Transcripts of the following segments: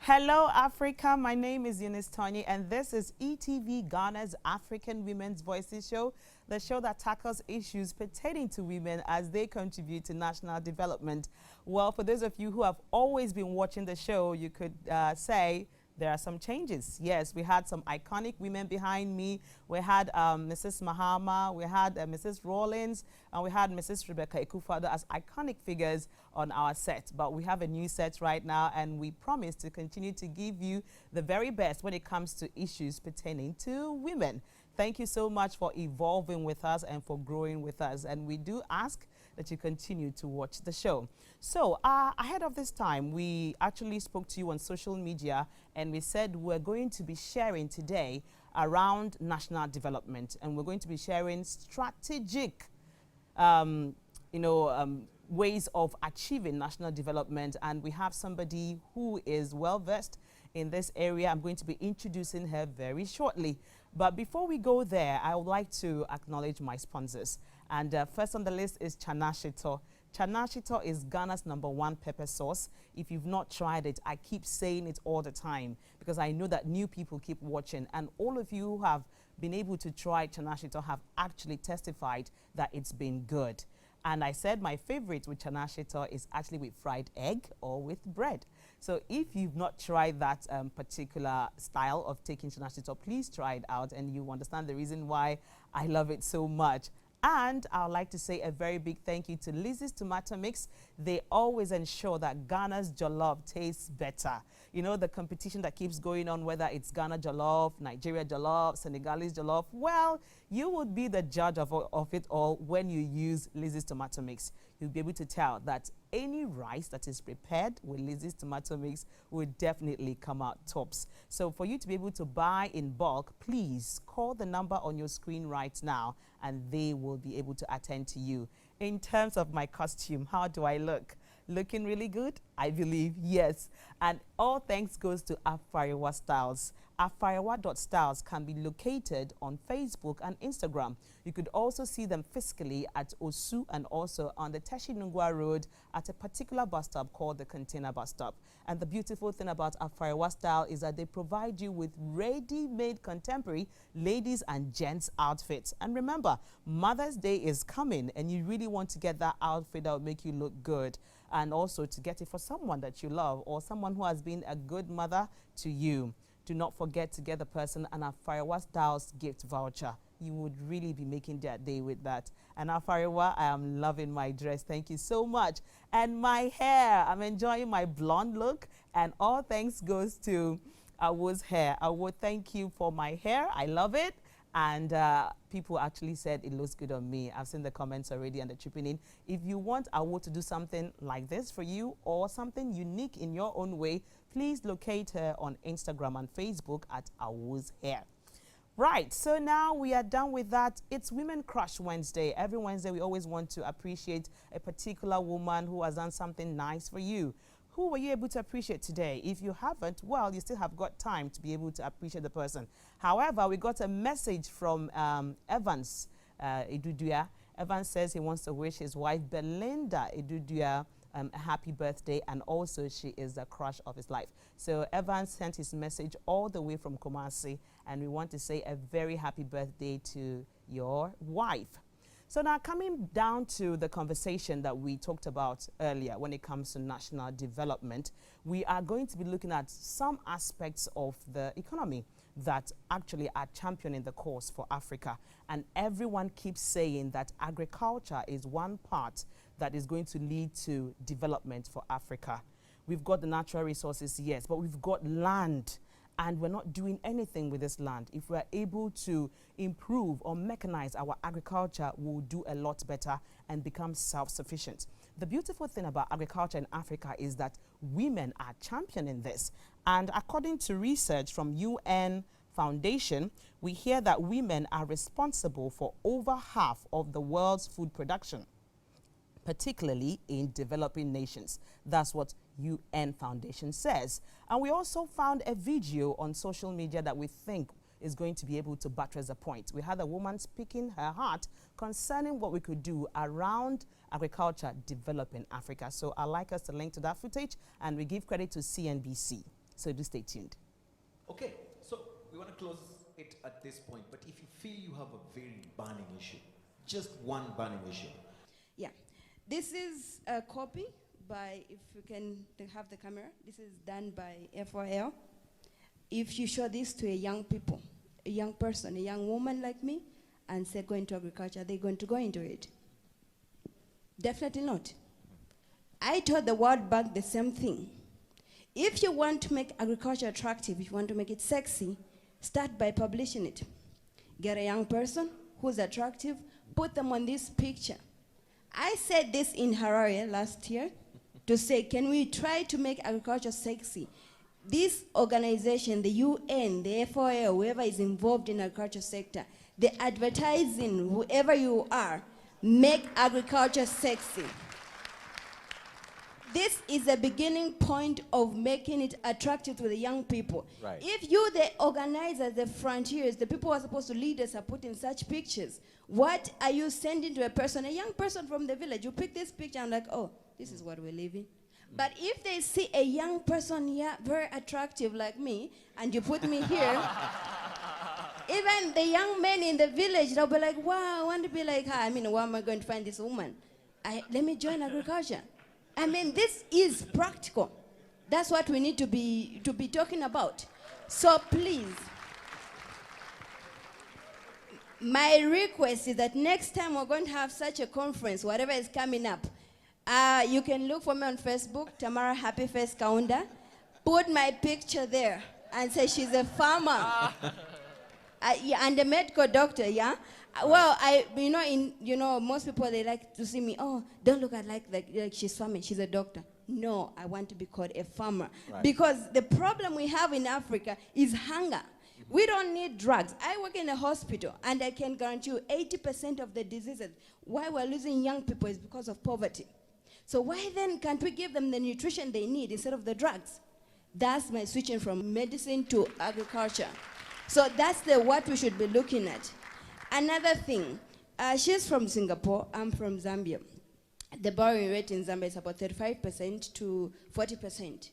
Hello, Africa. My name is Eunice Tony, and this is eTV Ghana's African Women's Voices Show, the show that tackles issues pertaining to women as they contribute to national development. Well, for those of you who have always been watching the show, you could say there are some changes. Yes, we had some iconic women behind me. We had Mrs. Mahama, we had Mrs. Rawlins, and we had Mrs. Rebecca Ekufado as iconic figures on our set. But we have a new set right now, and we promise to continue to give you the very best when it comes to issues pertaining to women. Thank you so much for evolving with us and for growing with us. And we do ask that you continue to watch the show. So ahead of this time, we actually spoke to you on social media, and we said we're going to be sharing today around national development, and we're going to be sharing strategic ways of achieving national development. And we have somebody who is well versed in this area. I'm going to be introducing her very shortly. But before we go there, I would like to acknowledge my sponsors. And first on the list is Chanashito. Chanashito is Ghana's #1 pepper sauce. If you've not tried it, I keep saying it all the time because I know that new people keep watching. And all of you who have been able to try Chanashito have actually testified that it's been good. And I said my favorite with Chanashito is actually with fried egg or with bread. So if you've not tried that particular style of taking Chanashito, please try it out and you understand the reason why I love it so much. And I would like to say a very big thank you to Lizzie's Tomato Mix. They always ensure that Ghana's jollof tastes better. You know, the competition that keeps going on, whether it's Ghana jollof, Nigeria jollof, Senegalese jollof, well, you would be the judge of it all when you use Lizzie's Tomato Mix. You'll be able to tell that any rice that is prepared with Lizzie's Tomato Mix will definitely come out tops. So for you to be able to buy in bulk, please call the number on your screen right now and they will be able to attend to you. In terms of my costume, how do I look? Looking really good? I believe, yes. And all thanks goes to Afariwa Styles. Afariwa.styles can be located on Facebook and Instagram. You could also see them physically at Osu and also on the Teshinungwa Road at a particular bus stop called the Container Bus Stop. And the beautiful thing about Afariwa Style is that they provide you with ready-made contemporary ladies and gents outfits. And remember, Mother's Day is coming and you really want to get that outfit that will make you look good. And also to get it for someone that you love or someone who has been a good mother to you. Do not forget to get the person an Afariwa Styles gift voucher. You would really be making their day with that. And Afariwa, I am loving my dress. Thank you so much. And my hair, I'm enjoying my blonde look. And all thanks goes to Awo's hair. Awo, thank you for my hair. I love it. And people actually said it looks good on me. I've seen the comments already and they're chipping in. If you want Awo to do something like this for you or something unique in your own way, please locate her on Instagram and Facebook at Awo's Hair. Right, so now we are done with that. It's Women Crush Wednesday. Every Wednesday we always want to appreciate a particular woman who has done something nice for you. Who were you able to appreciate today? If you haven't, well, you still have got time to be able to appreciate the person. However, we got a message from Evans Idudua. Evans says he wants to wish his wife Belinda Idudua a happy birthday, and also she is the crush of his life. So Evans sent his message all the way from Kumasi, and we want to say a very happy birthday to your wife. So now coming down to the conversation that we talked about earlier when it comes to national development, we are going to be looking at some aspects of the economy that actually are championing the cause for Africa. And everyone keeps saying that agriculture is one part that is going to lead to development for Africa. We've got the natural resources, yes, but we've got land. And we're not doing anything with this land. If we're able to improve or mechanize our agriculture, we'll do a lot better and become self-sufficient. The beautiful thing about agriculture in Africa is that women are championing this. And according to research from UN Foundation, we hear that women are responsible for over half of the world's food production, particularly in developing nations. That's what UN Foundation says. And we also found a video on social media that we think is going to be able to buttress the point. We had a woman speaking her heart concerning what we could do around agriculture developing Africa. So I'd like us to link to that footage, and we give credit to CNBC. So do stay tuned. Okay, so we want to close it at this point, but if you feel you have a very burning issue, just one burning issue. Yeah, this is a copy by, if you can have the camera, this is done by F4L. If you show this to a young people, a young person, a young woman like me, and say go into agriculture, are they going to go into it? Definitely not. I told the World Bank the same thing. If you want to make agriculture attractive, if you want to make it sexy, start by publishing it. Get a young person who's attractive, put them on this picture. I said this in Harare last year to say, can we try to make agriculture sexy? This organization, the UN, the FOA, whoever is involved in the agriculture sector, the advertising, whoever you are, make agriculture sexy. This is the beginning point of making it attractive to the young people. Right. If you, the organizers, the frontiers, the people who are supposed to lead us are putting such pictures, what are you sending to a person, a young person from the village? You pick this picture and like, oh, this is what we're living. But if they see a young person here, very attractive like me, and you put me here, even the young men in the village, they'll be like, wow, I want to be like her. I mean, where am I going to find this woman? Let me join agriculture. I mean, this is practical. That's what we need to be talking about. So please, my request is that next time we're going to have such a conference, whatever is coming up, you can look for me on Facebook, Tamara Happy Face Kaunda. Put my picture there and say she's a farmer. Yeah, and a medical doctor, yeah? Well, most people, they like to see me, oh, don't look at like she's farming, she's a doctor. No, I want to be called a farmer. Right. Because the problem we have in Africa is hunger. We don't need drugs. I work in a hospital, and I can guarantee you 80% of the diseases, why we're losing young people is because of poverty. So why then can't we give them the nutrition they need instead of the drugs? That's my switching from medicine to agriculture. So that's what we should be looking at. Another thing, she's from Singapore, I'm from Zambia. The borrowing rate in Zambia is about 35% to 40%.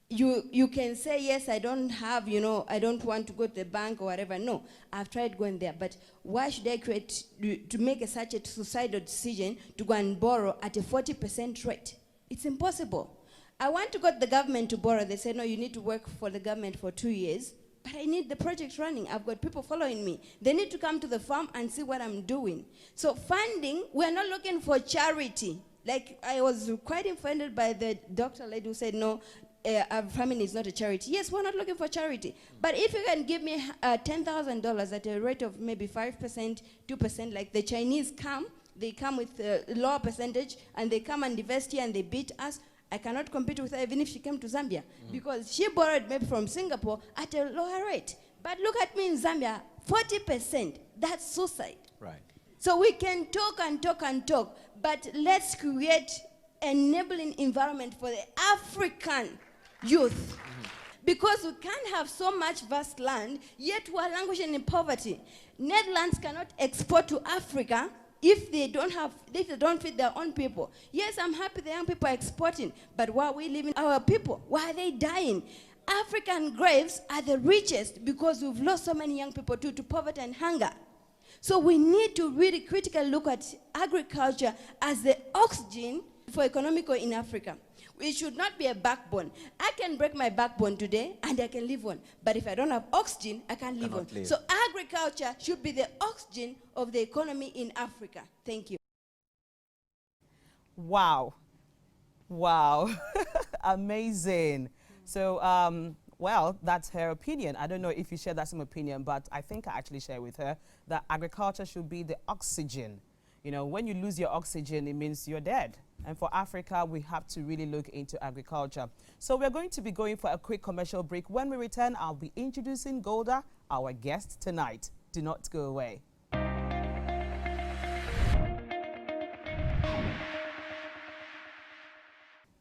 You can say, yes, I don't have, I don't want to go to the bank or whatever. No, I've tried going there. But why should I to make such a suicidal decision to go and borrow at a 40% rate? It's impossible. I want to go to the government to borrow. They say, no, you need to work for the government for 2 years. But I need the project running. I've got people following me. They need to come to the farm and see what I'm doing. So funding, we're not looking for charity. Like, I was quite offended by the doctor lady who said, no, farming is not a charity. Yes, we're not looking for charity. But if you can give me $10,000 at a rate of maybe 5%, 2%, like the Chinese come, they come with a lower percentage, and they come and invest here and they beat us, I cannot compete with her even if she came to Zambia, because she borrowed maybe from Singapore at a lower rate. But look at me in Zambia, 40%, that's suicide. Right. So we can talk and talk and talk, but let's create an enabling environment for the African youth. Because we can't have so much vast land, yet we're languishing in poverty. Netherlands cannot export to Africa if they don't feed their own people. Yes, I'm happy the young people are exporting, but why are we leaving our people? Why are they dying? African graves are the richest because we've lost so many young people to poverty and hunger. So we need to really critically look at agriculture as the oxygen for economic in Africa. It should not be a backbone. I can break my backbone today and I can live on. But if I don't have oxygen, I can't live on. So agriculture should be the oxygen of the economy in Africa. Thank you. Wow. Wow. Amazing. So, well, that's her opinion. I don't know if you share that same opinion, but I think I actually share with her that agriculture should be the oxygen. You know, when you lose your oxygen, it means you're dead. And for Africa, we have to really look into agriculture. So we're going to be going for a quick commercial break. When we return, I'll be introducing Golda, our guest tonight. Do not go away.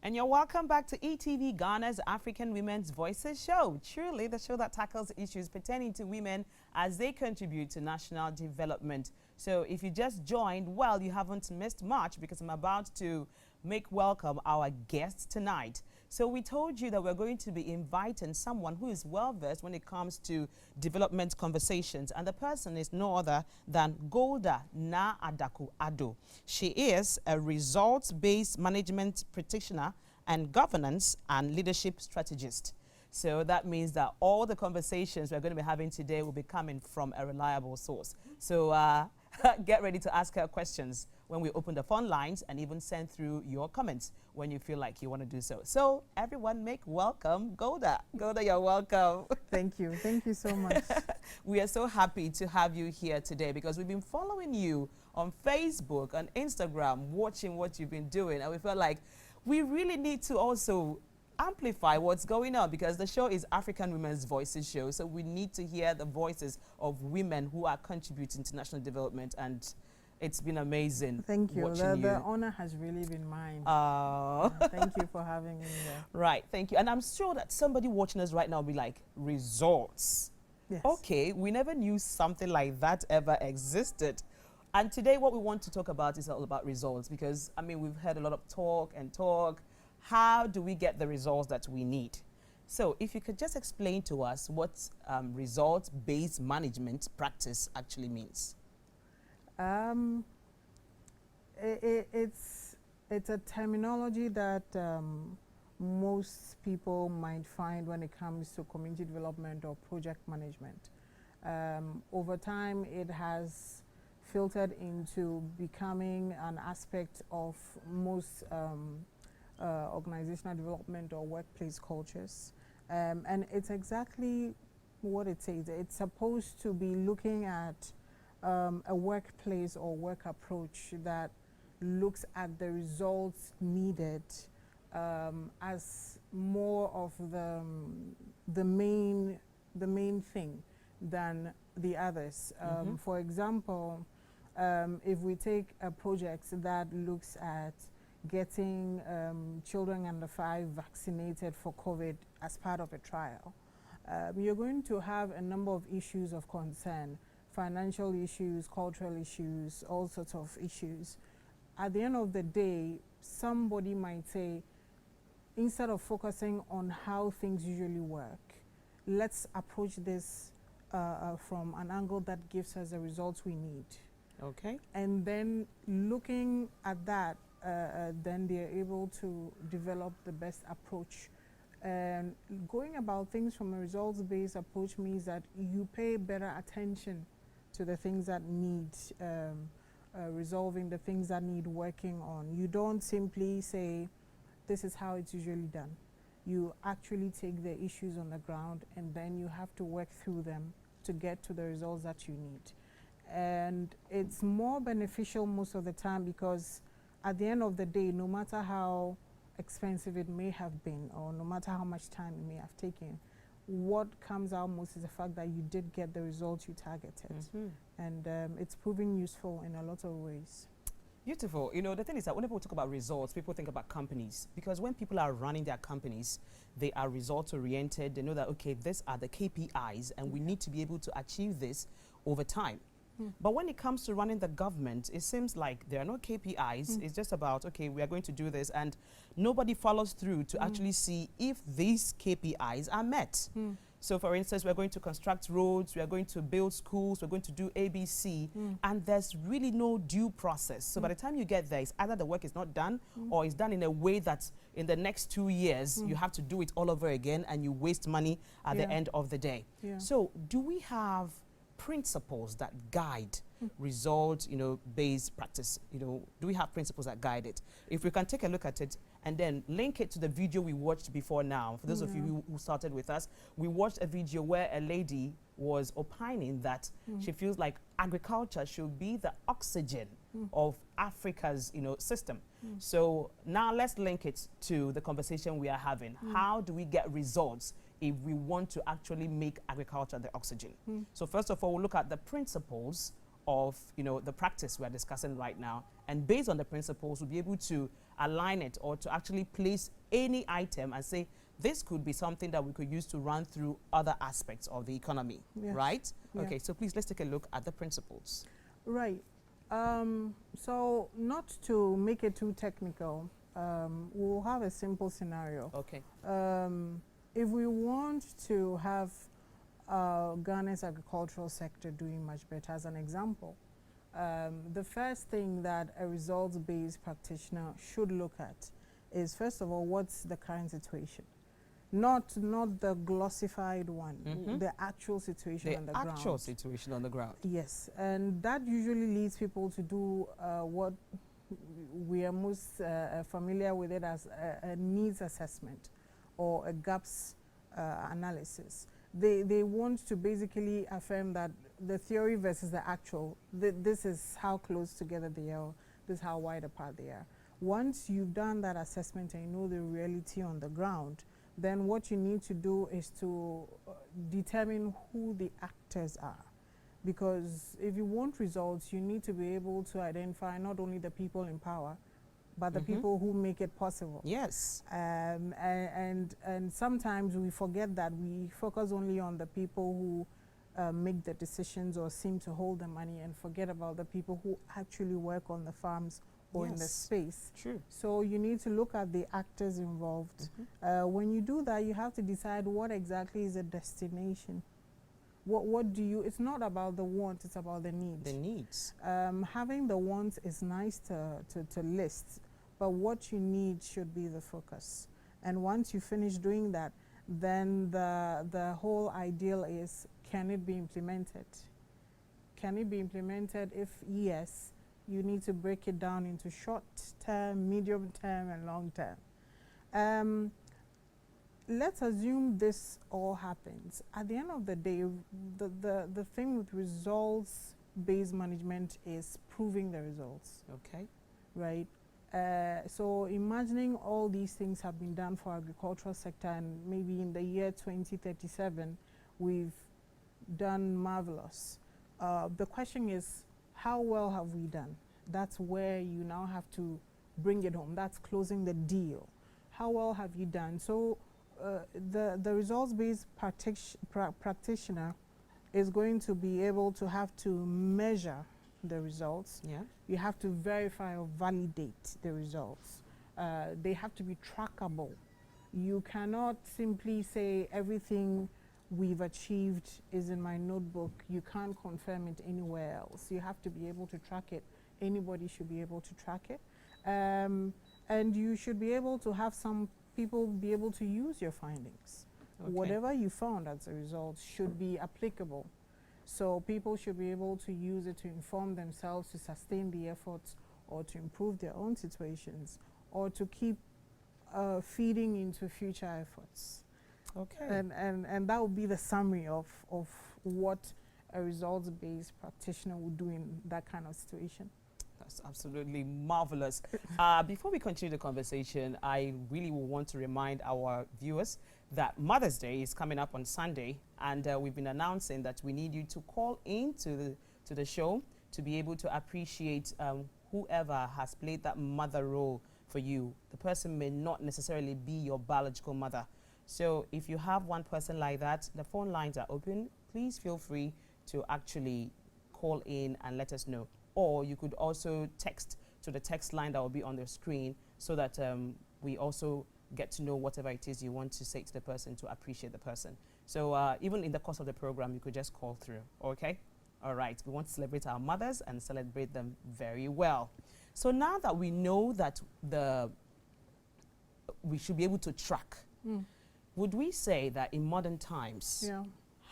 And you're welcome back to eTV Ghana's African Women's Voices show. Truly, the show that tackles issues pertaining to women as they contribute to national development. So if you just joined, well, you haven't missed much because I'm about to make welcome our guests tonight. So we told you that we're going to be inviting someone who is well-versed when it comes to development conversations. And the person is no other than Golda Na Adaku Ado. She is a results-based management practitioner and governance and leadership strategist. So that means that all the conversations we're going to be having today will be coming from a reliable source. So get ready to ask her questions when we open the phone lines, and even send through your comments when you feel like you want to do so. So everyone make welcome Golda. Golda, you're welcome. Thank you. Thank you so much. We are so happy to have you here today because we've been following you on Facebook and Instagram, watching what you've been doing, and we felt like we really need to also amplify what's going on because the show is African Women's Voices show, so we need to hear the voices of women who are contributing to national development, and it's been amazing. Thank you. The The honor has really been mine. Thank you for having me here. Right, thank you. And I'm sure that somebody watching us right now will be like, results? Yes. Okay, we never knew something like that ever existed. And today what we want to talk about is all about results because, I mean, we've heard a lot of talk. How do we get the results that we need? So if you could just explain to us what results-based management practice actually means. It's a terminology that most people might find when it comes to community development or project management. Over time, it has filtered into becoming an aspect of most organizational development or workplace cultures. And it's exactly what it says. It's supposed to be looking at a workplace or work approach that looks at the results needed as more of the main thing than the others. For example, if we take a project that looks at getting children under 5 vaccinated for COVID as part of a trial, you're going to have a number of issues of concern. Financial issues, cultural issues, all sorts of issues. At the end of the day, somebody might say, instead of focusing on how things usually work, let's approach this from an angle that gives us the results we need. Okay. And then looking at that, then they're able to develop the best approach. And going about things from a results-based approach means that you pay better attention to the things that need resolving, the things that need working on. You don't simply say, this is how it's usually done. You actually take the issues on the ground and then you have to work through them to get to the results that you need. And it's more beneficial most of the time because at the end of the day, no matter how expensive it may have been or no matter how much time it may have taken, what comes out most is the fact that you did get the results you targeted. And it's proving useful in a lot of ways. Beautiful. You know, the thing is that when people talk about results, people think about companies. Because when people are running their companies, they are results-oriented. They know that, okay, these are the KPIs, and we need to be able to achieve this over time. But when it comes to running the government, it seems like there are no KPIs. It's just about, okay, we are going to do this, and nobody follows through to actually see if these KPIs are met. So, for instance, we're going to construct roads, we are going to build schools, we're going to do ABC, and there's really no due process. So by the time you get there, it's either the work is not done or it's done in a way that in the next 2 years, you have to do it all over again and you waste money at the end of the day. So do we have principles that guide result, based practice? Do we have principles that guide it? If we can take a look at it and then link it to the video we watched before now. For those of you who started with us, we watched a video where a lady was opining that she feels like agriculture should be the oxygen of Africa's, system. So now let's link it to the conversation we are having. How do we get results if we want to actually make agriculture the oxygen? So first of all, we'll look at the principles of the practice we're discussing right now, and based on the principles, we'll be able to align it or to actually place any item and say, this could be something that we could use to run through other aspects of the economy, Yes. right? Yeah. Okay, so please let's take a look at the principles. Right. So not to make it too technical, we'll have a simple scenario. Okay. If we want to have Ghana's agricultural sector doing much better, as an example, the first thing that a results-based practitioner should look at is, first of all, what's the current situation? Not the glossified one, the actual situation on the ground. The actual situation on the ground. Yes, and that usually leads people to do what we are most familiar with it as a needs assessment or a gaps analysis. They want to basically affirm that the theory versus the actual, this is how close together they are, this is how wide apart they are. Once you've done that assessment and you know the reality on the ground, then what you need to do is to determine who the actors are. Because if you want results, you need to be able to identify not only the people in power, but the people who make it possible. Yes. And sometimes we forget that we focus only on the people who make the decisions or seem to hold the money, and forget about the people who actually work on the farms or in the space. True. So you need to look at the actors involved. When you do that, you have to decide what exactly is the destination. What do you, it's not about the want, it's about the needs. The needs. Having the wants is nice to list, but what you need should be the focus. And once you finish doing that, then the whole ideal is, can it be implemented? Can it be implemented? If yes, you need to break it down into short term, medium term, and long term. Let's assume this all happens. At the end of the day, the thing with results-based management is proving the results. Okay. Right? So imagining all these things have been done for agricultural sector, and maybe in the year 2037, we've done marvelous. The question is, how well have we done? That's where you now have to bring it home. That's closing the deal. How well have you done? So the results-based practitioner is going to be able to have to measure the results. Yeah. You have to verify or validate the results. They have to be trackable. You cannot simply say everything we've achieved is in my notebook. You can't confirm it anywhere else. You have to be able to track it. Anybody should be able to track it. And you should be able to have some people be able to use your findings. Okay. Whatever you found as a result should be applicable. So people should be able to use it to inform themselves, to sustain the efforts, or to improve their own situations, or to keep feeding into future efforts. Okay. And that would be the summary of what a results-based practitioner would do in that kind of situation. That's absolutely marvelous. Before we continue the conversation, I really want to remind our viewers that Mother's Day is coming up on Sunday, and we've been announcing that we need you to call in to the show to be able to appreciate whoever has played that mother role for you. The person may not necessarily be your biological mother. So if you have one person like that, the phone lines are open. Please feel free to actually call in and let us know. Or you could also text to the text line that will be on the screen, so that we also get to know whatever it is you want to say to the person to appreciate the person. So even in the course of the program, you could just call through, okay? All right, we want to celebrate our mothers and celebrate them very well. So now that we know that we should be able to track, would we say that in modern times,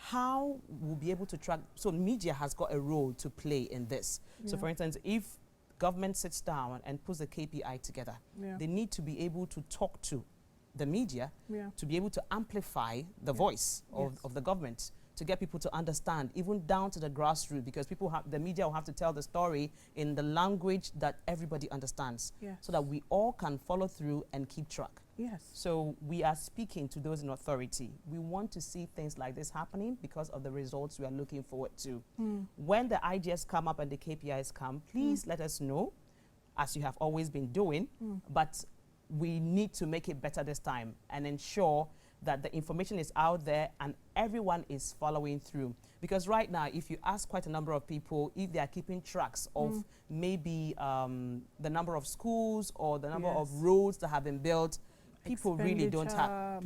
how we'll be able to track? So media has got a role to play in this. So for instance, if government sits down and puts a KPI together, they need to be able to talk to the media to be able to amplify the voice of the government, to get people to understand, even down to the grassroots, because the media will have to tell the story in the language that everybody understands, so that we all can follow through and keep track. So we are speaking to those in authority. We want to see things like this happening because of the results we are looking forward to. When the ideas come up and the KPIs come, please let us know. as you have always been doing, but we need to make it better this time and ensure that the information is out there and everyone is following through. Because right now, if you ask quite a number of people if they are keeping tracks of maybe the number of schools or the number of roads that have been built, people really don't have,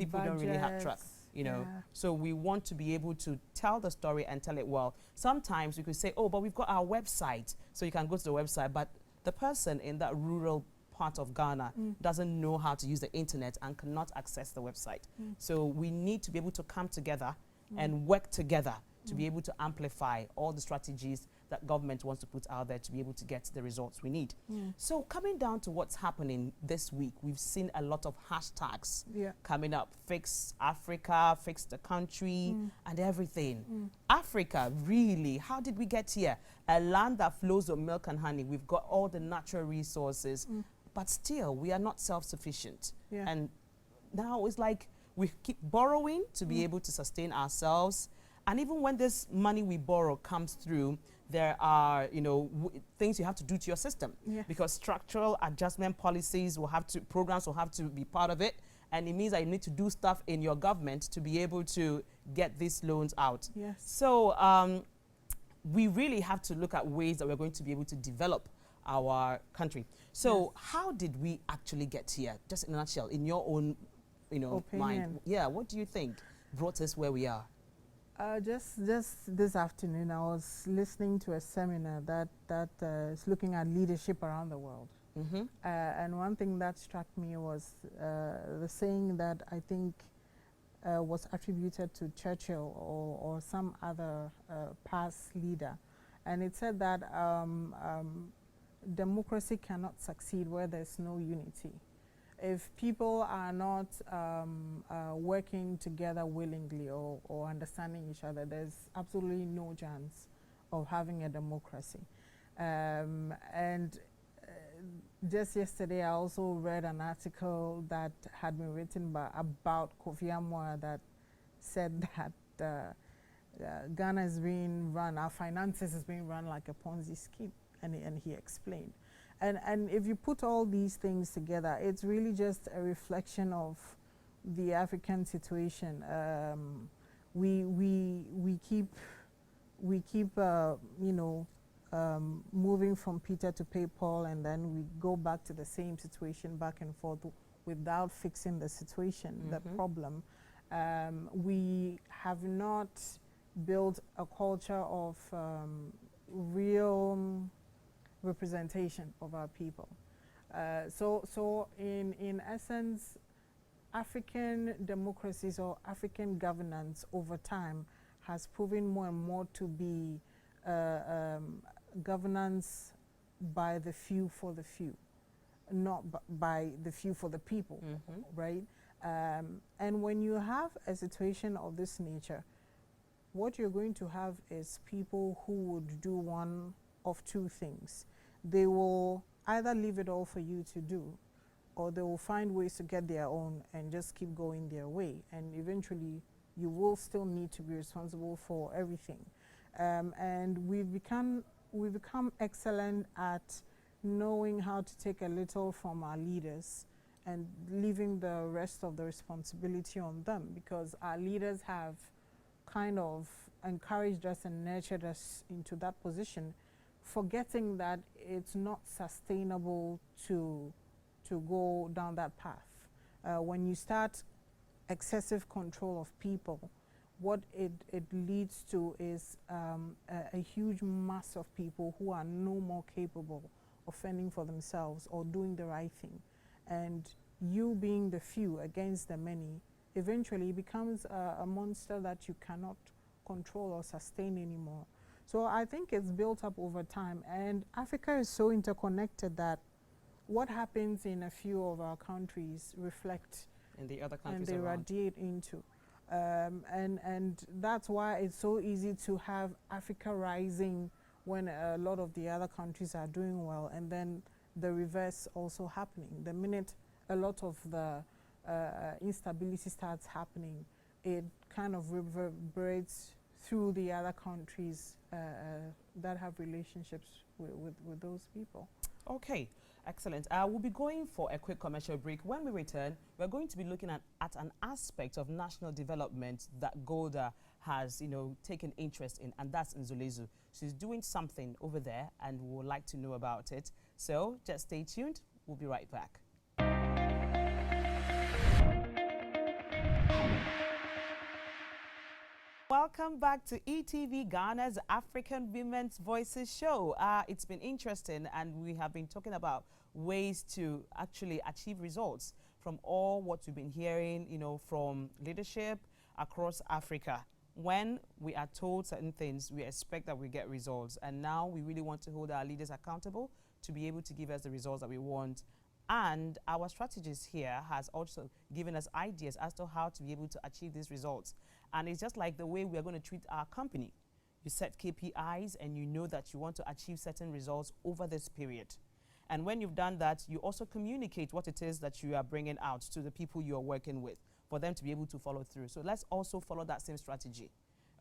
track, you know. So we want to be able to tell the story and tell it well. Sometimes we could say, oh, but we've got our website, so you can go to the website, but the person in that rural part of Ghana doesn't know how to use the internet and cannot access the website. So we need to be able to come together and work together to be able to amplify all the strategies that government wants to put out there to be able to get the results we need. So coming down to what's happening this week, we've seen a lot of hashtags coming up. Fix Africa, fix the country, and everything. Africa, really, how did we get here? A land that flows with milk and honey. We've got all the natural resources, but still we are not self-sufficient. And now it's like we keep borrowing to be able to sustain ourselves. And even when this money we borrow comes through, there are, you know, things you have to do to your system. Because structural adjustment policies will have to, programs will have to be part of it. And it means that you need to do stuff in your government to be able to get these loans out. So we really have to look at ways that we're going to be able to develop our country. So how did we actually get here? Just in a nutshell, in your own, you know, mind. Yeah, what do you think brought us where we are? Just this afternoon, I was listening to a seminar that is looking at leadership around the world. And one thing that struck me was the saying that I think was attributed to Churchill or some other past leader. And it said that democracy cannot succeed where there's no unity. If people are not working together willingly or understanding each other, there's absolutely no chance of having a democracy. And just yesterday, I also read an article that had been written about Kofi Amwa that said that Ghana is being run, our finances is being run like a Ponzi scheme, and he explained. And if you put all these things together, it's really just a reflection of the African situation. We keep you know, moving from Peter to pay Paul, and then we go back to the same situation back and forth without fixing the situation, the problem. We have not built a culture of real representation of our people. So in essence, African democracies or African governance over time has proven more and more to be governance by the few for the few, not by the few for the people, right? And when you have a situation of this nature, what you're going to have is people who would do one of two things. They will either leave it all for you to do, or they will find ways to get their own and just keep going their way. And eventually, you will still need to be responsible for everything. And we've become excellent at knowing how to take a little from our leaders and leaving the rest of the responsibility on them, because our leaders have kind of encouraged us and nurtured us into that position, forgetting that it's not sustainable to go down that path. When you start excessive control of people, what it leads to is a huge mass of people who are no more capable of fending for themselves or doing the right thing. And you being the few against the many eventually becomes a monster that you cannot control or sustain anymore. So I think it's built up over time, and Africa is so interconnected that what happens in a few of our countries reflect in the other countries and they radiate into. And that's why it's so easy to have Africa rising when a lot of the other countries are doing well, and then the reverse also happening. The minute a lot of the instability starts happening, it kind of reverberates through the other countries that have relationships with those people. Okay. Excellent. We'll be going for a quick commercial break. When we return, we're going to be looking at an aspect of national development that Golda has, taken interest in, and that's Nzulezu. She's doing something over there, and we would like to know about it. So just stay tuned. We'll be right back. Welcome back to eTVGhana's African Women's Voices show. It's been interesting, and we have been talking about ways to actually achieve results from all what we've been hearing, from leadership across Africa. When we are told certain things, we expect that we get results. And now we really want to hold our leaders accountable to be able to give us the results that we want. And our strategist here has also given us ideas as to how to be able to achieve these results. And it's just like the way we are going to treat our company. You set KPIs and you know that you want to achieve certain results over this period. And when you've done that, you also communicate what it is that you are bringing out to the people you are working with for them to be able to follow through. So let's also follow that same strategy.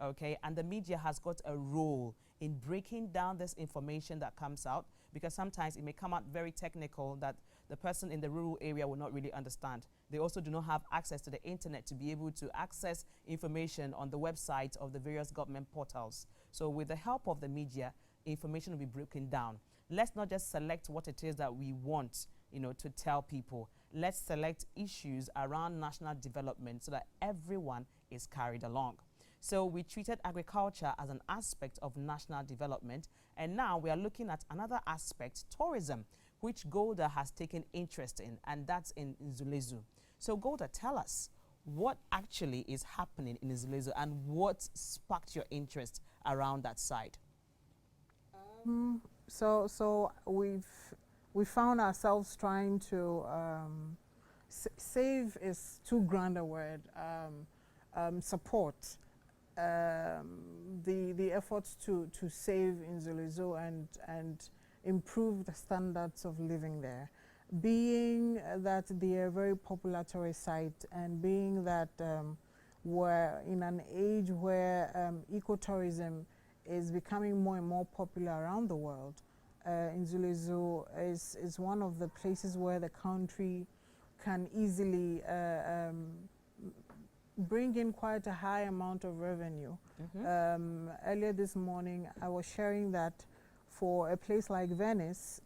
Okay, and the media has got a role in breaking down this information that comes out, because sometimes it may come out very technical that the person in the rural area will not really understand. They also do not have access to the internet to be able to access information on the website of the various government portals. So with the help of the media, information will be broken down. Let's not just select what it is that we want, to tell people. Let's select issues around national development so that everyone is carried along. So we treated agriculture as an aspect of national development, and now we are looking at another aspect, tourism, which Golda has taken interest in, and that's in Nzulezu. So Golda, tell us what actually is happening in Nzulezu and what sparked your interest around that side. So we found ourselves trying to save is too grand a word. Support the efforts to save Nzulezu and improve the standards of living there. Being that they are a very popular tourist site, and being that we're in an age where ecotourism is becoming more and more popular around the world, Nzulezu is one of the places where the country can easily bring in quite a high amount of revenue. Earlier this morning, I was sharing that for a place like Venice,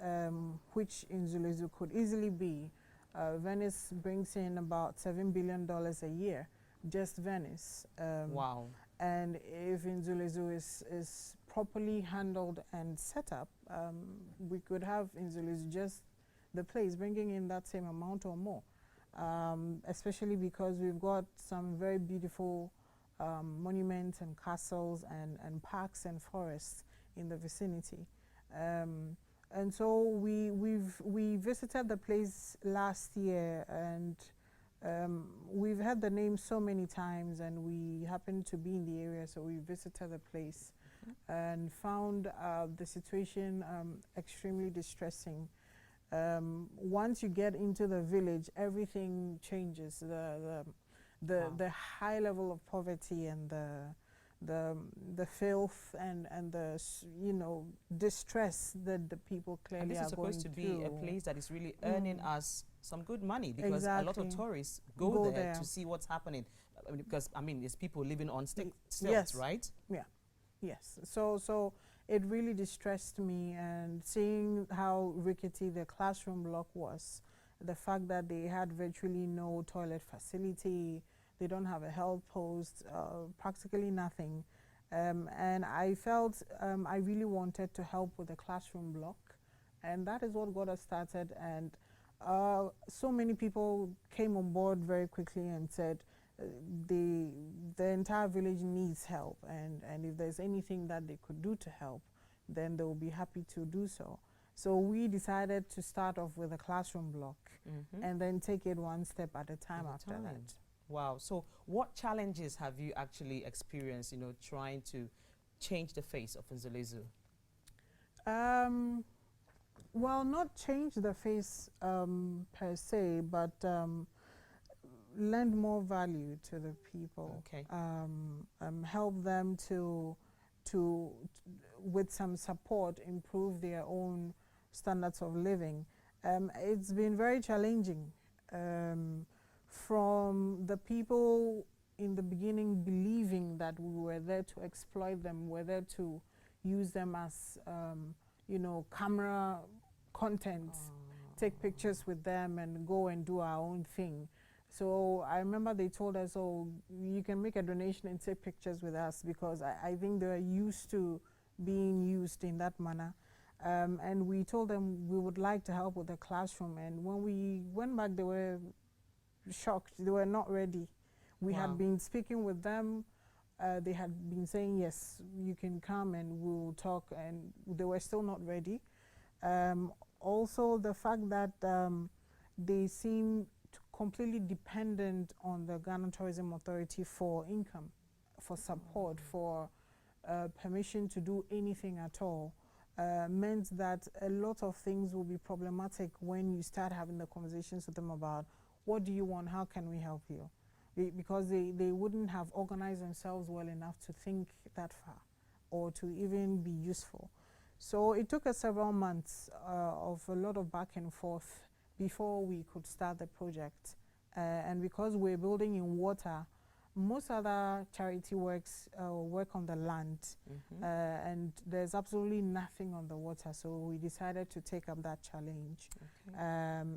which Nzulezu could easily be, Venice brings in about $7 billion a year, just Venice. Wow. And if Nzulezu is properly handled and set up, we could have Nzulezu, just the place, bringing in that same amount or more. Especially because we've got some very beautiful monuments and castles and parks and forests in the vicinity. And so we visited the place last year, and we've heard the name so many times, and we happened to be in the area, so we visited the place and found the situation extremely distressing. Once you get into the village, everything changes. The high level of poverty and the filth and the distress that the people clearly are going through. And this is supposed to be a place that is really earning us some good money, because a lot of tourists go there to see what's happening. Because there's people living on stilts, yes. Right? Yeah. Yes. So it really distressed me, and seeing how rickety the classroom block was, the fact that they had virtually no toilet facility, they don't have a health post, practically nothing. And I felt I really wanted to help with the classroom block, and that is what got us started. And so many people came on board very quickly and said, the entire village needs help, and if there's anything that they could do to help, then they will be happy to do so. So we decided to start off with a classroom block and then take it one step at a time after that. Wow. So what challenges have you actually experienced, trying to change the face of Nzulezu? Well, not change the face per se, but lend more value to the people. Okay. Help them to with some support, improve their own standards of living. It's been very challenging. From the people in the beginning believing that we were there to exploit them, we're there to use them as, camera content, take pictures with them and go and do our own thing. So I remember they told us, oh, you can make a donation and take pictures with us, because I think they're used to being used in that manner. And we told them we would like to help with the classroom. And when we went back, they were shocked. They were not ready. We Wow. had been speaking with them. They had been saying, yes, you can come and we'll talk. And they were still not ready. Also, the fact that they seem completely dependent on the Ghana Tourism Authority for income, for support, for permission to do anything at all, meant that a lot of things will be problematic when you start having the conversations with them about what do you want, how can we help you? Because they wouldn't have organized themselves well enough to think that far or to even be useful. So it took us several months of a lot of back and forth before we could start the project. And because we're building in water, most other charity works work on the land, and there's absolutely nothing on the water. So we decided to take up that challenge. Okay.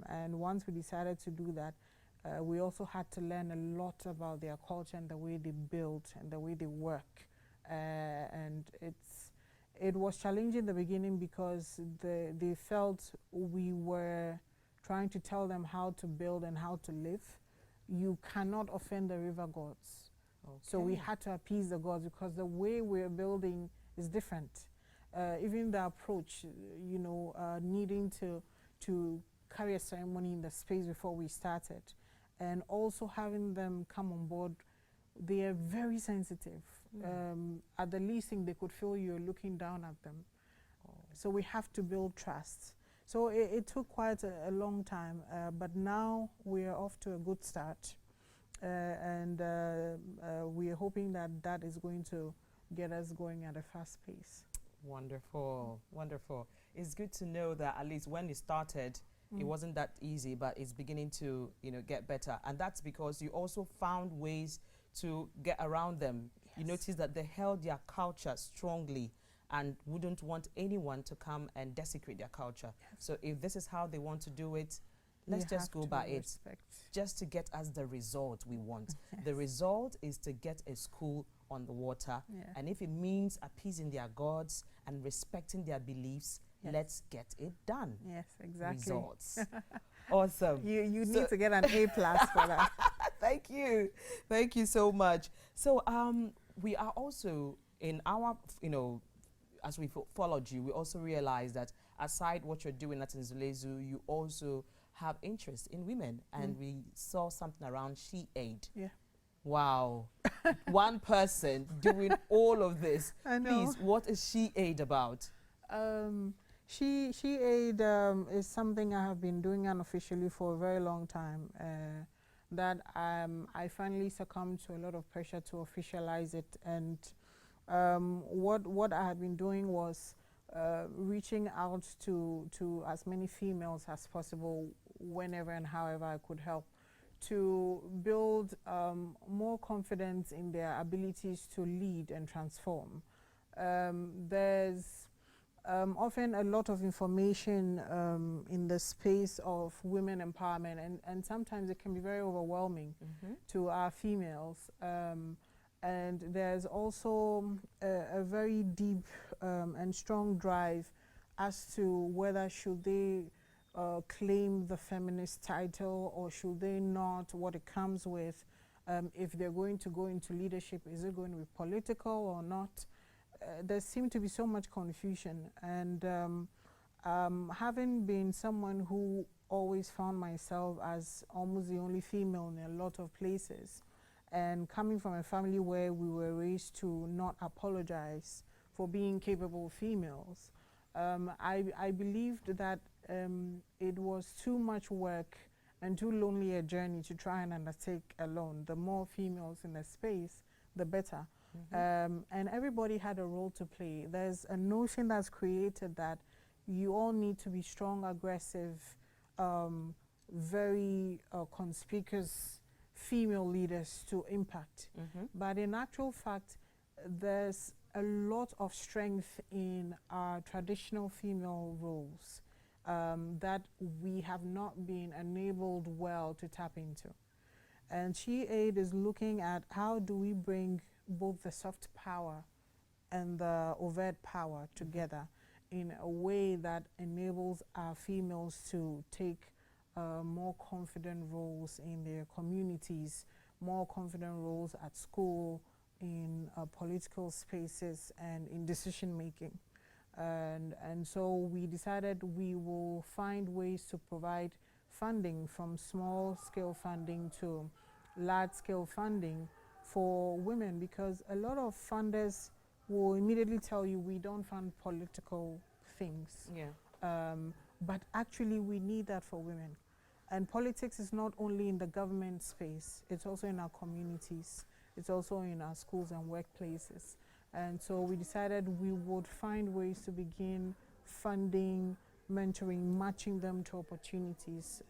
And once we decided to do that, we also had to learn a lot about their culture and the way they build and the way they work. And it was challenging in the beginning because they felt we were trying to tell them how to build and how to live. You cannot offend the river gods. Okay. So we had to appease the gods because the way we're building is different. Even the approach, needing to carry a ceremony in the space before we started, and also having them come on board, they are very sensitive. At the least thing, they could feel you're looking down at them. So we have to build trust. So it took quite a long time, but now we are off to a good start. And we are hoping that that is going to get us going at a fast pace. Wonderful, wonderful. It's good to know that at least when it started, it wasn't that easy, but it's beginning to, get better. And that's because you also found ways to get around them. Yes. You notice that they held their culture strongly and wouldn't want anyone to come and desecrate their culture. Yes. So if this is how they want to do it, let's You just have go to by respect. it, just to get us the result we want. Yes. The result is to get a school on the water. Yeah. And if it means appeasing their gods and respecting their beliefs, Yes. let's get it done. Yes, exactly. Results. Awesome. You So- need to get an A+ for that. Thank you. Thank you so much. So we are also in our, as we followed you, we also realized that aside what you're doing at Nzulezu, you also have interest in women. And we saw something around She Aid. Yeah. Wow. One person doing all of this. I know. Please, what is She Aid about? She Aid is something I have been doing unofficially for a very long time. That I finally succumbed to a lot of pressure to officialize it. And what I have been doing was reaching out to as many females as possible, whenever and however I could help, to build more confidence in their abilities to lead and transform. There's often a lot of information in the space of women empowerment, and sometimes it can be very overwhelming to our females. And there's also a very deep and strong drive as to whether should they claim the feminist title or should they not, what it comes with. If they're going to go into leadership, is it going to be political or not? There seemed to be so much confusion, and having been someone who always found myself as almost the only female in a lot of places, and coming from a family where we were raised to not apologize for being capable females, I believed that it was too much work and too lonely a journey to try and undertake alone. The more females in the space, the better. And everybody had a role to play. There's a notion that's created that you all need to be strong, aggressive, very conspicuous female leaders to impact. But in actual fact, there's a lot of strength in our traditional female roles that we have not been enabled well to tap into. And SheAid is looking at how do we bring both the soft power and the overt power together in a way that enables our females to take more confident roles in their communities, more confident roles at school, in political spaces, and in decision making. And so we decided we will find ways to provide funding, from small scale funding to large scale funding for women, because a lot of funders will immediately tell you we don't fund political things. Yeah. But actually we need that for women. And politics is not only in the government space, it's also in our communities, it's also in our schools and workplaces. And so we decided we would find ways to begin funding, mentoring, matching them to opportunities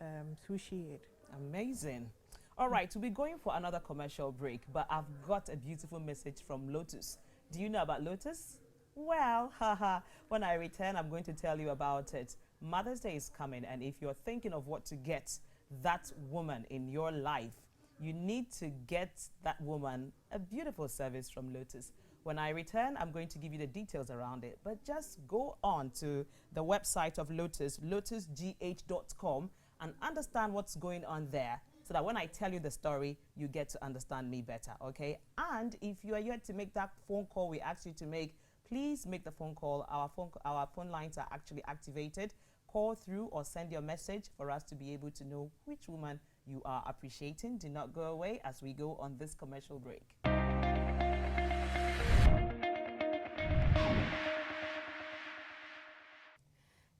through SheAid. Amazing. All right, we'll be going for another commercial break, but I've got a beautiful message from Lotus. Do you know about Lotus? Well, haha, when I return, I'm going to tell you about it. Mother's Day is coming, and if you're thinking of what to get that woman in your life, you need to get that woman a beautiful service from Lotus. When I return, I'm going to give you the details around it, but just go on to the website of Lotus, lotusgh.com, and understand what's going on there, so that when I tell you the story, you get to understand me better, okay? And if you are yet to make that phone call we asked you to make, please make the phone call. Our phone lines are actually activated. Call through or send your message for us to be able to know which woman you are appreciating. Do not go away as we go on this commercial break.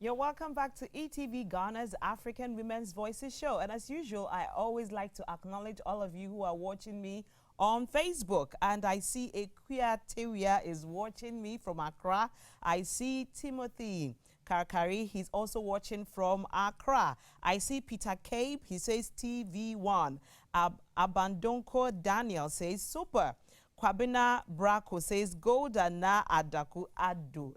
You're welcome back to eTVGhana's African Women's Voices show. And as usual, I always like to acknowledge all of you who are watching me on Facebook. And I see Equia Teria is watching me from Accra. I see Timothy Karkari, he's also watching from Accra. I see Peter Cape, he says TV1. Abandonko Daniel says super. Kwabena Brako says Golda na Adaku Adu,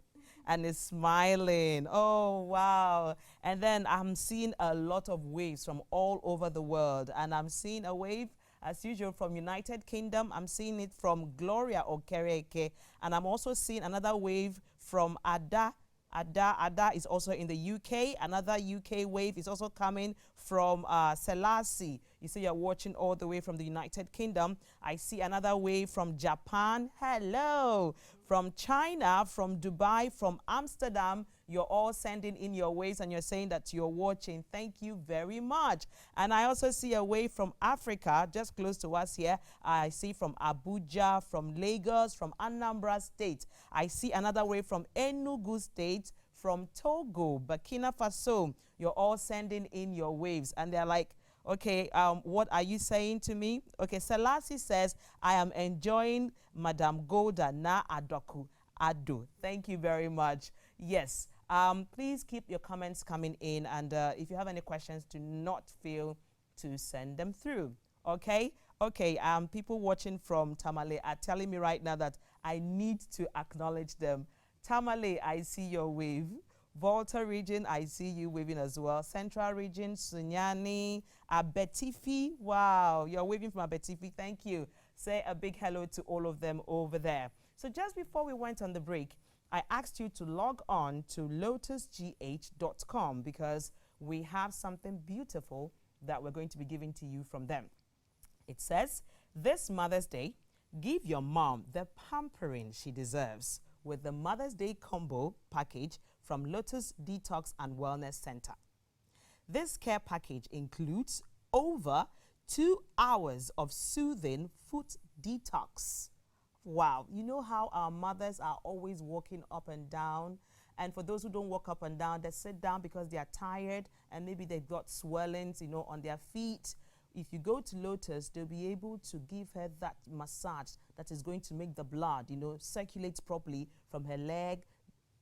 and is smiling. Oh, wow. And then I'm seeing a lot of waves from all over the world. And I'm seeing a wave, as usual, from United Kingdom. I'm seeing it from Gloria Okereke. And I'm also seeing another wave from Ada. Ada is also in the UK. Another UK wave is also coming from Selassie. You see, you're watching all the way from the United Kingdom. I see another wave from Japan. Hello. From China, from Dubai, from Amsterdam. You're all sending in your waves and you're saying that you're watching. Thank you very much. And I also see a wave from Africa, just close to us here. I see from Abuja, from Lagos, from Anambra State. I see another wave from Enugu State, from Togo, Burkina Faso. You're all sending in your waves. And they're like, okay, what are you saying to me? Okay, Selassie says, I am enjoying Madam Golda na Adoku Ado. Thank you very much. Yes, please keep your comments coming in. And if you have any questions, do not fail to send them through. Okay? Okay, people watching from Tamale are telling me right now that I need to acknowledge them. Tamale, I see your wave. Volta region, I see you waving as well. Central region, Sunyani, Abetifi. Wow, you're waving from Abetifi. Thank you. Say a big hello to all of them over there. So just before we went on the break, I asked you to log on to lotusgh.com because we have something beautiful that we're going to be giving to you from them. It says, this Mother's Day, give your mom the pampering she deserves with the Mother's Day combo package from Lotus Detox and Wellness Center. This care package includes over 2 hours of soothing foot detox. Wow, you know how our mothers are always walking up and down, and for those who don't walk up and down, they sit down because they are tired and maybe they've got swellings, you know, on their feet. If you go to Lotus, they'll be able to give her that massage that is going to make the blood, you know, circulate properly from her leg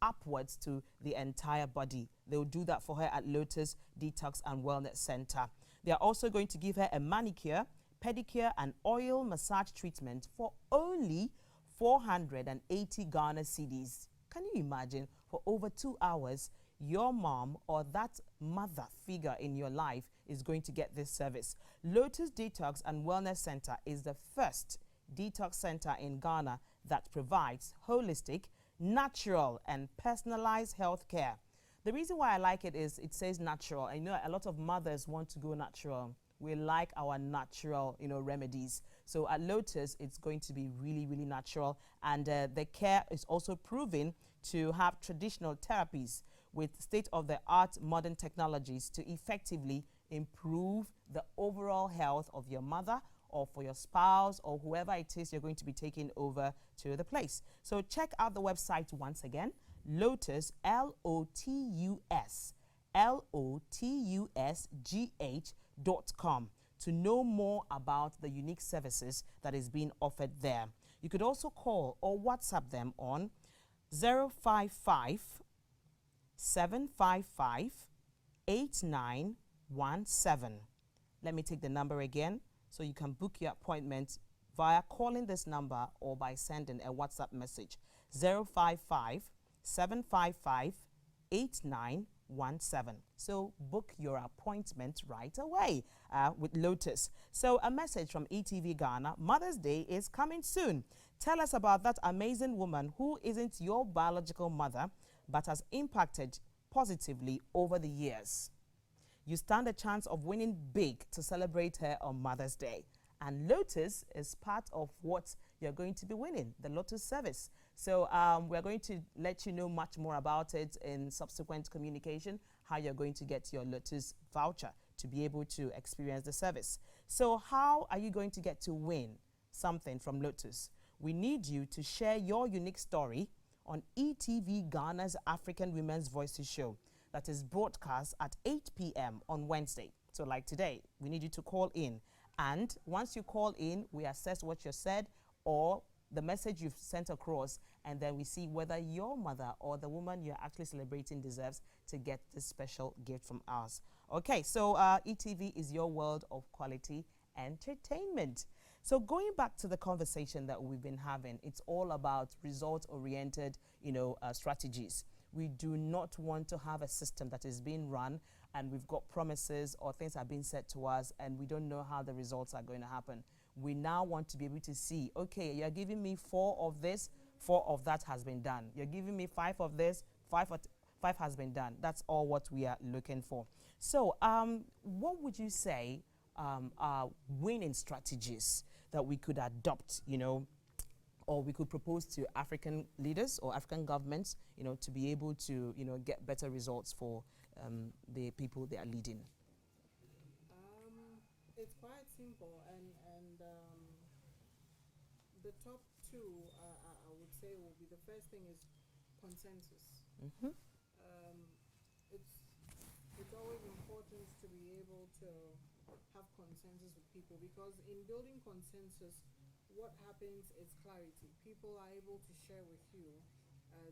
upwards to the entire body. They'll do that for her at Lotus Detox and Wellness Center. They are also going to give her a manicure, pedicure and oil massage treatment for only 480 Ghana cedis. Can you imagine? For over 2 hours, your mom or that mother figure in your life is going to get this service. Lotus Detox and Wellness Center is the first detox center in Ghana that provides holistic, natural and personalized health care. The reason why I like it is it says natural. I know a lot of mothers want to go natural. We like our natural, remedies. So at Lotus, it's going to be really, really natural. And the care is also proven to have traditional therapies with state-of-the-art modern technologies to effectively improve the overall health of your mother or for your spouse or whoever it is you're going to be taking over to the place. So check out the website once again, Lotus, LOTUSGH.com, to know more about the unique services that is being offered there. You could also call or WhatsApp them on 055 755 8917. Let me take the number again so you can book your appointment via calling this number or by sending a WhatsApp message 055 755 8917. So book your appointment right away with Lotus. So a message from eTV Ghana: Mother's Day is coming soon. Tell us about that amazing woman who isn't your biological mother but has impacted positively over the years. You stand a chance of winning big to celebrate her on Mother's Day. And Lotus is part of what you're going to be winning, the Lotus service. So we're going to let you know much more about it in subsequent communication, how you're going to get your Lotus voucher to be able to experience the service. So how are you going to get to win something from Lotus? We need you to share your unique story on eTV Ghana's African Women's Voices show that is broadcast at 8 p.m. on Wednesday. So like today, we need you to call in. And once you call in, we assess what you said or the message you've sent across, and then we see whether your mother or the woman you're actually celebrating deserves to get this special gift from us. Okay, so eTV is your world of quality entertainment. So going back to the conversation that we've been having, it's all about result-oriented, strategies. We do not want to have a system that is being run and we've got promises or things are being said to us and we don't know how the results are going to happen. We now want to be able to see, okay, you're giving me 4 of this, 4 of that has been done. You're giving me 5 of this, 5 has been done. That's all what we are looking for. So what would you say are winning strategies that we could adopt, or we could propose to African leaders or African governments, to be able to, get better results for the people they are leading? It's quite simple, and the top 2, I would say, will be: the first thing is consensus. Mm-hmm. It's always important to be able to have consensus with people, because in building consensus, what happens is clarity. People are able to share with you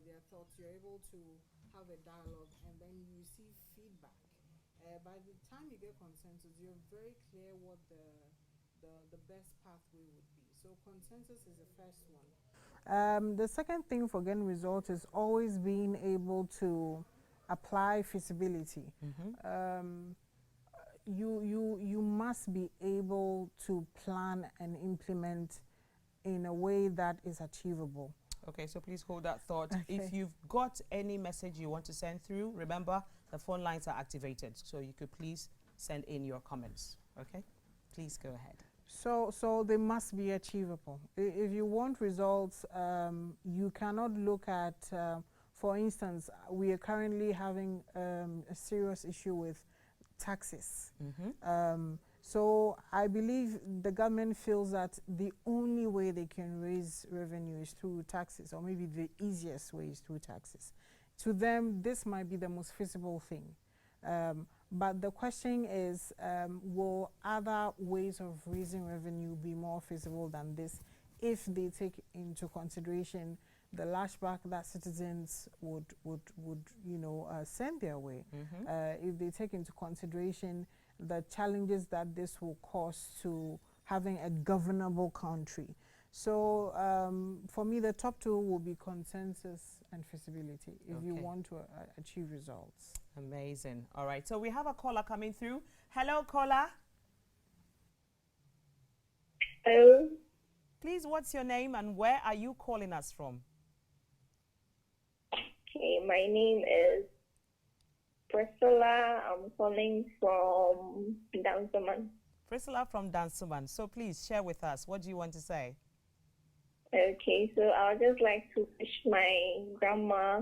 their thoughts. You're able to have a dialogue, and then you receive feedback. By the time you get consensus, you're very clear what the best pathway would be. So consensus is the first one. The second thing for getting results is always being able to apply feasibility. Mm-hmm. You must be able to plan and implement in a way that is achievable. Okay, so please hold that thought. Okay. If you've got any message you want to send through, remember the phone lines are activated, so you could please send in your comments. Okay, please go ahead. So they must be achievable. If you want results, you cannot look at, for instance, we are currently having a serious issue with taxes. Mm-hmm. So I believe the government feels that the only way they can raise revenue is through taxes, or maybe the easiest way is through taxes. To them, this might be the most feasible thing. But the question is, will other ways of raising revenue be more feasible than this if they take into consideration the lashback that citizens would send their way, if they take into consideration the challenges that this will cause to having a governable country. So for me, the top two will be consensus and feasibility if you want to achieve results. Amazing. All right. So we have a caller coming through. Hello, caller. Hello. Please, what's your name and where are you calling us from? Okay, my name is Priscilla. I'm calling from Dansoman. Priscilla from Dansoman. So please share with us. What do you want to say? Okay, so I would just like to wish my grandma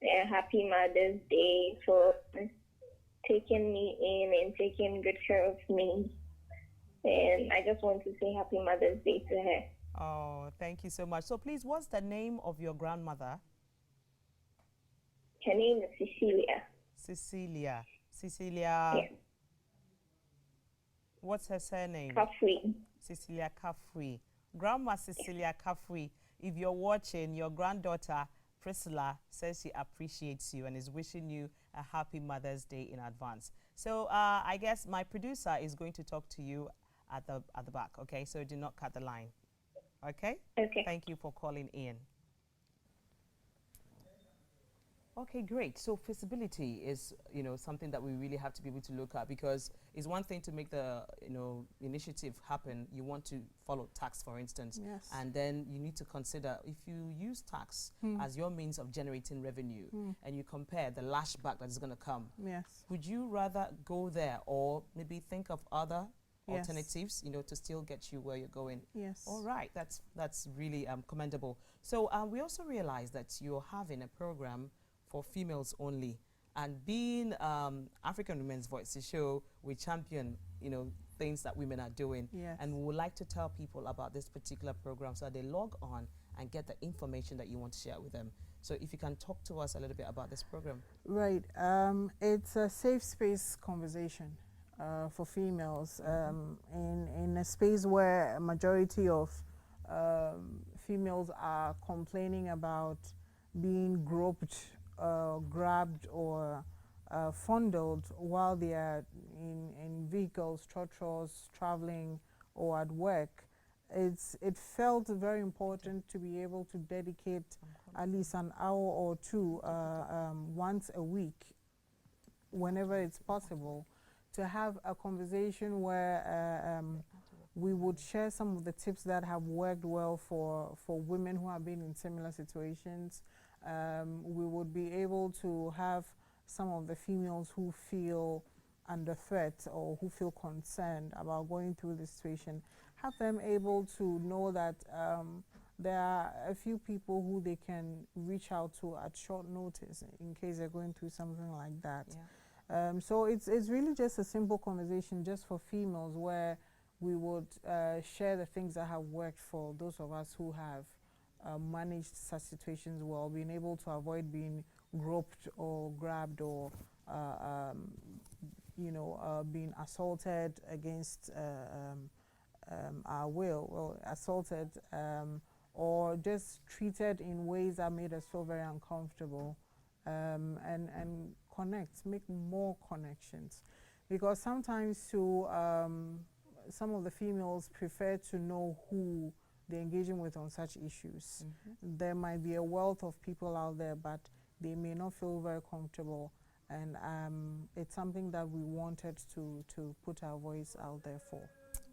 a happy Mother's Day for taking me in and taking good care of me. And I just want to say happy Mother's Day to her. Oh, thank you so much. So please, what's the name of your grandmother? Her name is Cecilia. Cecilia. Cecilia. Yes. What's her surname? Kafui. Cecilia Kafui. Grandma Cecilia Kafui, if you're watching, your granddaughter Priscilla says she appreciates you and is wishing you a happy Mother's Day in advance. So I guess my producer is going to talk to you at the back, okay? So do not cut the line, okay? Okay. Thank you for calling in. Okay, great. So feasibility is, something that we really have to be able to look at, because it's one thing to make the, initiative happen. You want to follow tax, for instance. Yes. And then you need to consider if you use tax as your means of generating revenue and you compare the lashback that is going to come. Yes. Would you rather go there or maybe think of other alternatives, to still get you where you're going? Yes. All right. That's really commendable. So we also realize that you're having a program for females only, and being African Women's Voices show, we champion things that women are doing, and we would like to tell people about this particular program so that they log on and get the information that you want to share with them. So if you can talk to us a little bit about this program. Right. It's a safe space conversation for females in a space where a majority of females are complaining about being groped, grabbed, or fondled while they are in vehicles, trotros, traveling, or at work. It felt very important to be able to dedicate at least an hour or two once a week, whenever it's possible, to have a conversation where we would share some of the tips that have worked well for women who have been in similar situations. We would be able to have some of the females who feel under threat or who feel concerned about going through this situation, have them able to know that there are a few people who they can reach out to at short notice in case they're going through something like that. So it's really just a simple conversation just for females, where we would share the things that have worked for those of us who have managed such situations well, being able to avoid being groped or grabbed or being assaulted against our will, or assaulted or just treated in ways that made us feel very uncomfortable, and connect, make more connections. Because sometimes some of the females prefer to know who they're engaging with on such issues. There might be a wealth of people out there, but they may not feel very comfortable, and it's something that we wanted to put our voice out there for.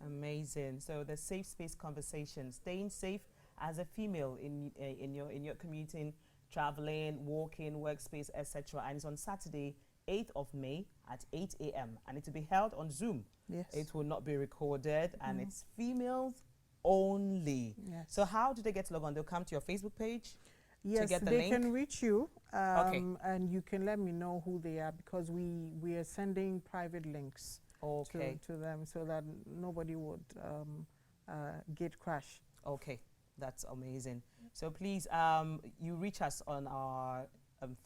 Amazing. So the safe space conversation, staying safe as a female in your commuting, traveling, walking, workspace, etc. And it's on Saturday, 8th of May at 8 a.m. and it will be held on Zoom. Yes. It will not be recorded, and it's females only. Yes. So how do they get to log on? They'll come to your Facebook page? Yes, to get the they link? can reach you, Okay. and you can let me know who they are, because we are sending private links to them so that nobody would get crashed. Okay, that's amazing. So please, you reach us on our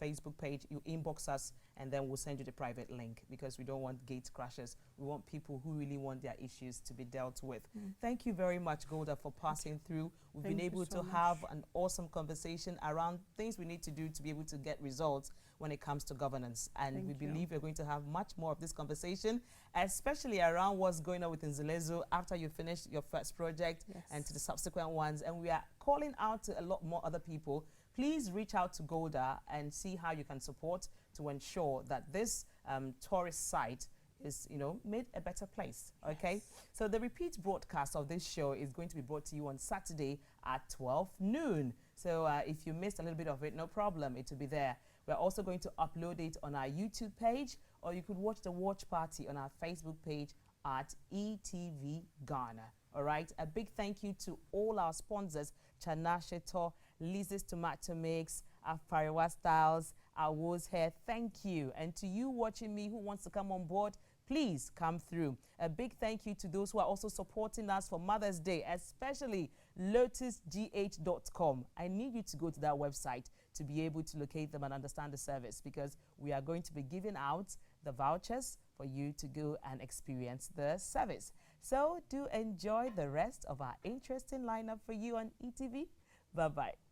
Facebook page, you inbox us, and then we'll send you the private link, because we don't want gate crashers. We want people who really want their issues to be dealt with. Thank you very much, Golda, for passing through. We've been able to have an awesome conversation around things we need to do to be able to get results when it comes to governance. And we believe we're going to have much more of this conversation, especially around what's going on with Nzelezo after you finish your first project and to the subsequent ones. And we are calling out to a lot more other people. Please reach out to Golda and see how you can support to ensure that this tourist site is, you know, made a better place. Okay, so the repeat broadcast of this show is going to be brought to you on Saturday at 12 noon. So if you missed a little bit of it, no problem, it will be there. We're also going to upload it on our YouTube page, or you could watch the watch party on our Facebook page at eTVGhana. All right, a big thank you to all our sponsors: Chanasheto, Lizzie's Tomato Mix, Afariwa Styles, our Woz Hair. Thank you. And to you watching me who wants to come on board, please come through. A big thank you to those who are also supporting us for Mother's Day, especially lotusgh.com. I need you to go to that website to be able to locate them and understand the service, because we are going to be giving out the vouchers for you to go and experience the service. So do enjoy the rest of our interesting lineup for you on eTV. Bye-bye.